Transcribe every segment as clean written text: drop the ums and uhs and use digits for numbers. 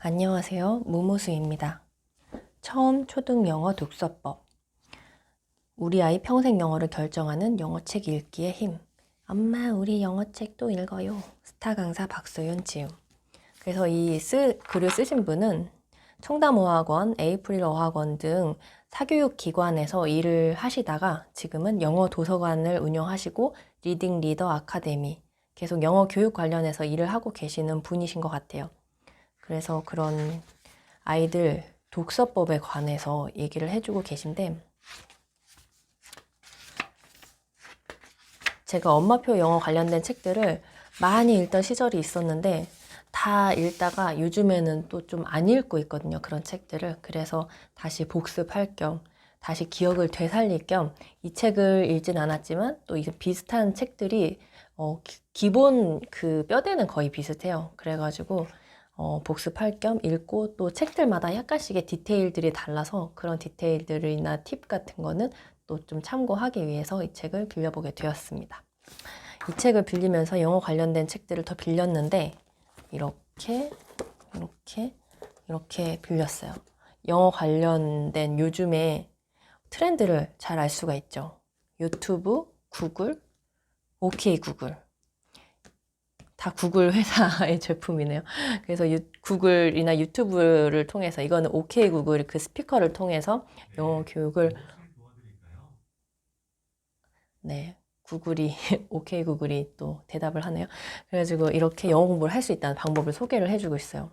안녕하세요. 무무수입니다. 처음 초등 영어 독서법. 우리 아이 평생 영어를 결정하는 영어책 읽기의 힘. 엄마, 우리 영어책 또 읽어요. 스타 강사 박소윤 지음. 그래서 글을 쓰신 분은 청담어학원, 에이프릴 어학원 등 사교육 기관에서 일을 하시다가 지금은 영어 도서관을 운영하시고 리딩 리더 아카데미, 계속 영어 교육 관련해서 일을 하고 계시는 분이신 것 같아요. 그래서 그런 아이들 독서법에 관해서 얘기를 해주고 계신데, 제가 엄마표 영어 관련된 책들을 많이 읽던 시절이 있었는데 다 읽다가 요즘에는 또 좀 안 읽고 있거든요. 그런 책들을. 그래서 다시 복습할 겸, 다시 기억을 되살릴 겸 이 책을 읽진 않았지만 또 이제 비슷한 책들이 기본 그 뼈대는 거의 비슷해요. 그래가지고 복습할 겸 읽고, 또 책들마다 약간씩의 디테일들이 달라서 그런 디테일들이나 팁 같은 거는 또 좀 참고하기 위해서 이 책을 빌려보게 되었습니다. 이 책을 빌리면서 영어 관련된 책들을 더 빌렸는데 이렇게 빌렸어요. 영어 관련된 요즘에 트렌드를 잘 알 수가 있죠. 유튜브, 구글, 오케이 구글. 다 구글 회사의 제품이네요. 그래서 구글이나 유튜브를 통해서, 이거는 오케이 구글 그 스피커를 통해서 영어 교육을, 네, 구글이 오케이 구글이 또 대답을 하네요. 그래가지고 이렇게 영어 공부를 할 수 있다는 방법을 소개를 해주고 있어요.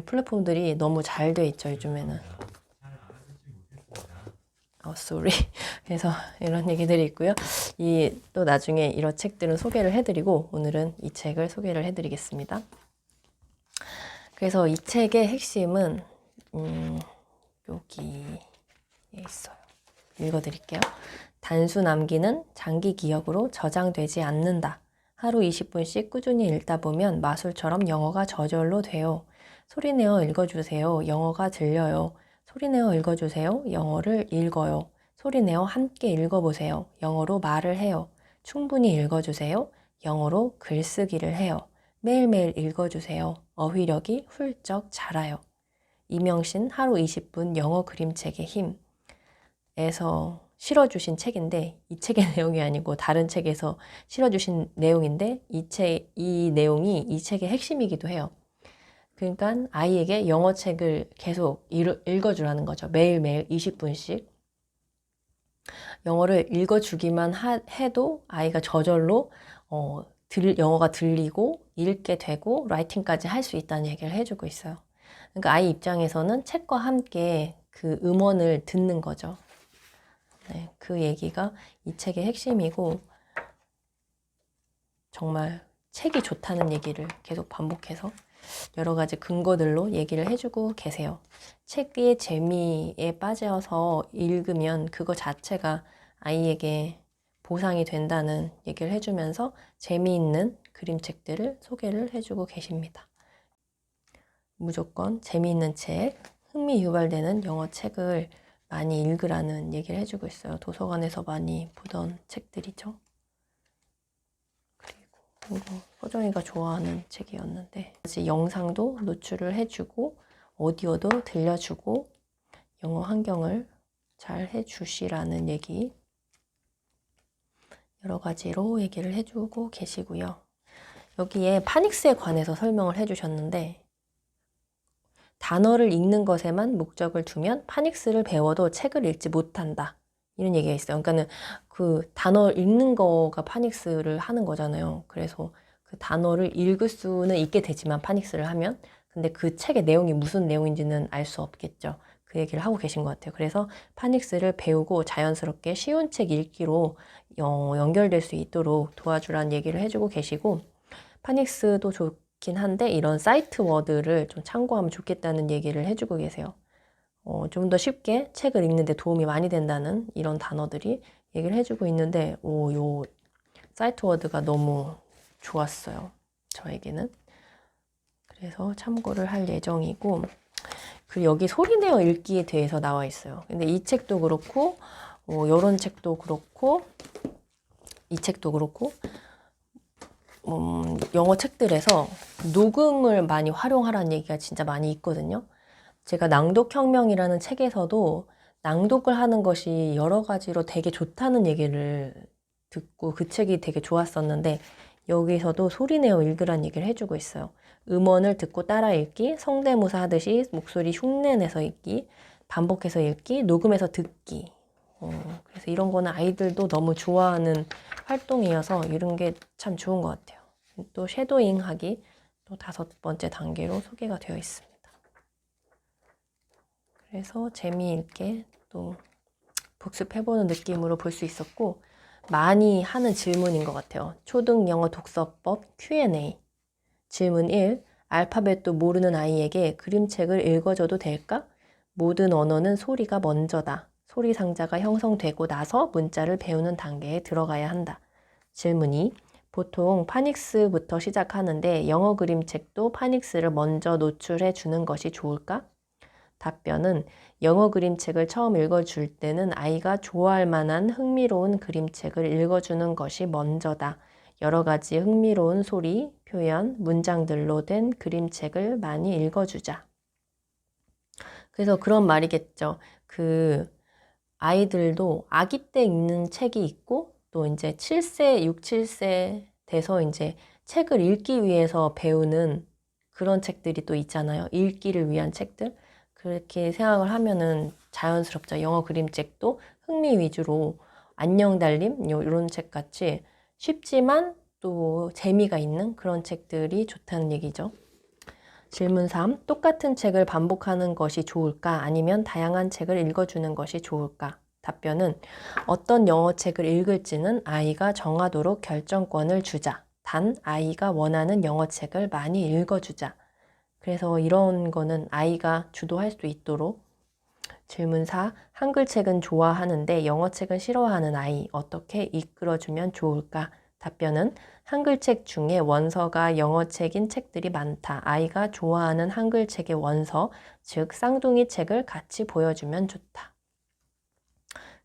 플랫폼들이 너무 잘 돼 있죠, 요즘에는. sorry. 그래서 이런 얘기들이 있고요. 또 나중에 이런 책들은 소개를 해드리고, 오늘은 이 책을 소개를 해드리겠습니다. 그래서 이 책의 핵심은 여기에 있어요. 읽어드릴게요. 단수 남기는 장기 기억으로 저장되지 않는다. 하루 20분씩 꾸준히 읽다 보면 마술처럼 영어가 저절로 돼요. 소리내어 읽어주세요. 영어가 들려요. 소리내어 읽어주세요. 영어를 읽어요. 소리내어 함께 읽어보세요. 영어로 말을 해요. 충분히 읽어주세요. 영어로 글쓰기를 해요. 매일매일 읽어주세요. 어휘력이 훌쩍 자라요. 이명신 하루 20분 영어 그림책의 힘에서 실어주신 책인데, 이 책의 내용이 아니고 다른 책에서 실어주신 내용인데, 이 내용이 이 책의 핵심이기도 해요. 그러니까 아이에게 영어책을 계속 읽어주라는 거죠. 매일매일 20분씩. 영어를 읽어주기만 해도 아이가 저절로 영어가 들리고 읽게 되고 라이팅까지 할 수 있다는 얘기를 해주고 있어요. 그러니까 아이 입장에서는 책과 함께 그 음원을 듣는 거죠. 네, 그 얘기가 이 책의 핵심이고, 정말 책이 좋다는 얘기를 계속 반복해서 여러 가지 근거들로 얘기를 해주고 계세요. 책의 재미에 빠져서 읽으면 그거 자체가 아이에게 보상이 된다는 얘기를 해주면서 재미있는 그림책들을 소개를 해주고 계십니다. 무조건 재미있는 책, 흥미 유발되는 영어 책을 많이 읽으라는 얘기를 해주고 있어요. 도서관에서 많이 보던 책들이죠. 그리고 소정이가 좋아하는 책이었는데, 영상도 노출을 해주고 오디오도 들려주고 영어 환경을 잘 해주시라는 얘기, 여러 가지로 얘기를 해주고 계시고요. 여기에 파닉스에 관해서 설명을 해주셨는데, 단어를 읽는 것에만 목적을 두면 파닉스를 배워도 책을 읽지 못한다. 이런 얘기가 있어요. 그러니까는 그 단어 읽는 거가 파닉스를 하는 거잖아요. 그래서 그 단어를 읽을 수는 있게 되지만 파닉스를 하면, 근데 그 책의 내용이 무슨 내용인지는 알 수 없겠죠. 그 얘기를 하고 계신 것 같아요. 그래서 파닉스를 배우고 자연스럽게 쉬운 책 읽기로 연결될 수 있도록 도와주라는 얘기를 해주고 계시고, 파닉스도 좋긴 한데 이런 사이트 워드를 좀 참고하면 좋겠다는 얘기를 해주고 계세요. 좀 더 쉽게 책을 읽는데 도움이 많이 된다는 이런 단어들이 얘기를 해주고 있는데, 요 사이트 워드가 너무 좋았어요, 저에게는. 그래서 참고를 할 예정이고, 그리고 여기 소리내어 읽기에 대해서 나와 있어요. 근데 이 책도 그렇고, 요런 책도 그렇고, 이 책도 그렇고, 영어 책들에서 녹음을 많이 활용하라는 얘기가 진짜 많이 있거든요. 제가 낭독혁명이라는 책에서도 낭독을 하는 것이 여러 가지로 되게 좋다는 얘기를 듣고 그 책이 되게 좋았었는데 여기서도 소리내어 읽으란 얘기를 해주고 있어요. 음원을 듣고 따라 읽기, 성대모사 하듯이 목소리 흉내내서 읽기, 반복해서 읽기, 녹음해서 듣기. 그래서 이런 거는 아이들도 너무 좋아하는 활동이어서 이런 게 참 좋은 것 같아요. 또 쉐도잉 하기 또 5번째 단계로 소개가 되어 있습니다. 그래서 재미있게 또 복습해보는 느낌으로 볼 수 있었고 많이 하는 질문인 것 같아요. 초등 영어 독서법 Q&A 질문 1. 알파벳도 모르는 아이에게 그림책을 읽어줘도 될까? 모든 언어는 소리가 먼저다. 소리 상자가 형성되고 나서 문자를 배우는 단계에 들어가야 한다. 질문 2. 보통 파닉스부터 시작하는데 영어 그림책도 파닉스를 먼저 노출해 주는 것이 좋을까? 답변은 영어 그림책을 처음 읽어줄 때는 아이가 좋아할 만한 흥미로운 그림책을 읽어주는 것이 먼저다. 여러 가지 흥미로운 소리, 표현, 문장들로 된 그림책을 많이 읽어주자. 그래서 그런 말이겠죠. 아이들도 아기 때 읽는 책이 있고 또 이제 7세, 6, 7세 돼서 이제 책을 읽기 위해서 배우는 그런 책들이 또 있잖아요. 읽기를 위한 책들. 그렇게 생각을 하면은 자연스럽죠. 영어 그림책도 흥미 위주로 안녕 달림 이런 책 같이 쉽지만 또 재미가 있는 그런 책들이 좋다는 얘기죠. 질문 3. 똑같은 책을 반복하는 것이 좋을까? 아니면 다양한 책을 읽어주는 것이 좋을까? 답변은 어떤 영어 책을 읽을지는 아이가 정하도록 결정권을 주자. 단 아이가 원하는 영어 책을 많이 읽어주자. 그래서 이런 거는 아이가 주도할 수 있도록. 질문 4. 한글 책은 좋아하는데 영어 책은 싫어하는 아이 어떻게 이끌어주면 좋을까? 답변은 한글 책 중에 원서가 영어 책인 책들이 많다. 아이가 좋아하는 한글 책의 원서, 즉 쌍둥이 책을 같이 보여주면 좋다.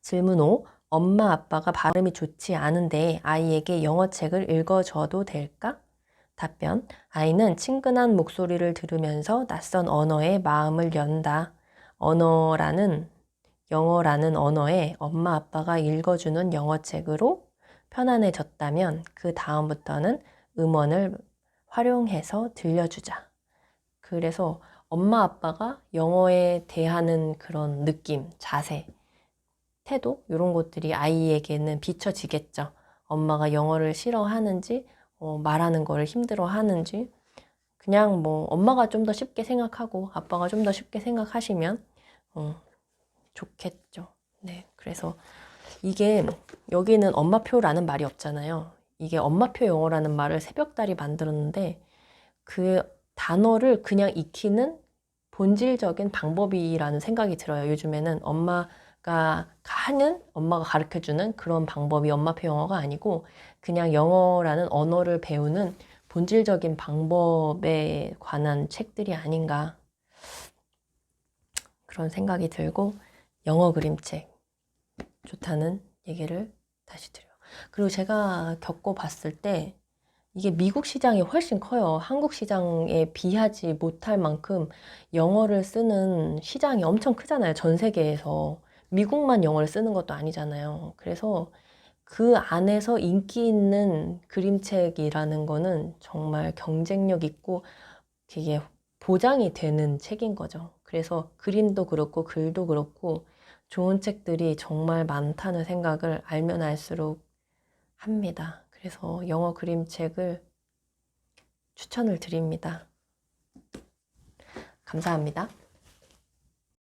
질문 5. 엄마 아빠가 발음이 좋지 않은데 아이에게 영어 책을 읽어줘도 될까? 답변. 아이는 친근한 목소리를 들으면서 낯선 언어에 마음을 연다. 영어라는 언어에 엄마 아빠가 읽어주는 영어 책으로 편안해졌다면 그 다음부터는 음원을 활용해서 들려주자. 그래서 엄마 아빠가 영어에 대하는 그런 느낌, 자세, 태도 이런 것들이 아이에게는 비춰지겠죠. 엄마가 영어를 싫어하는지 말하는 거를 힘들어하는지 그냥 뭐 엄마가 좀 더 쉽게 생각하고 아빠가 좀 더 쉽게 생각하시면 좋겠죠. 네, 그래서 이게 여기는 엄마표라는 말이 없잖아요. 이게 엄마표 영어라는 말을 새벽달이 만들었는데 그 단어를 그냥 익히는 본질적인 방법이라는 생각이 들어요. 요즘에는 엄마가 가르쳐주는 그런 방법이 엄마표 영어가 아니고 그냥 영어라는 언어를 배우는 본질적인 방법에 관한 책들이 아닌가 그런 생각이 들고 영어 그림책 좋다는 얘기를 다시 드려요. 그리고 제가 겪어봤을 때 이게 미국 시장이 훨씬 커요. 한국 시장에 비하지 못할 만큼 영어를 쓰는 시장이 엄청 크잖아요. 전 세계에서. 미국만 영어를 쓰는 것도 아니잖아요. 그래서 그 안에서 인기 있는 그림책이라는 거는 정말 경쟁력 있고 되게 보장이 되는 책인 거죠. 그래서 그림도 그렇고 글도 그렇고 좋은 책들이 정말 많다는 생각을 알면 알수록 합니다. 그래서 영어 그림책을 추천을 드립니다. 감사합니다.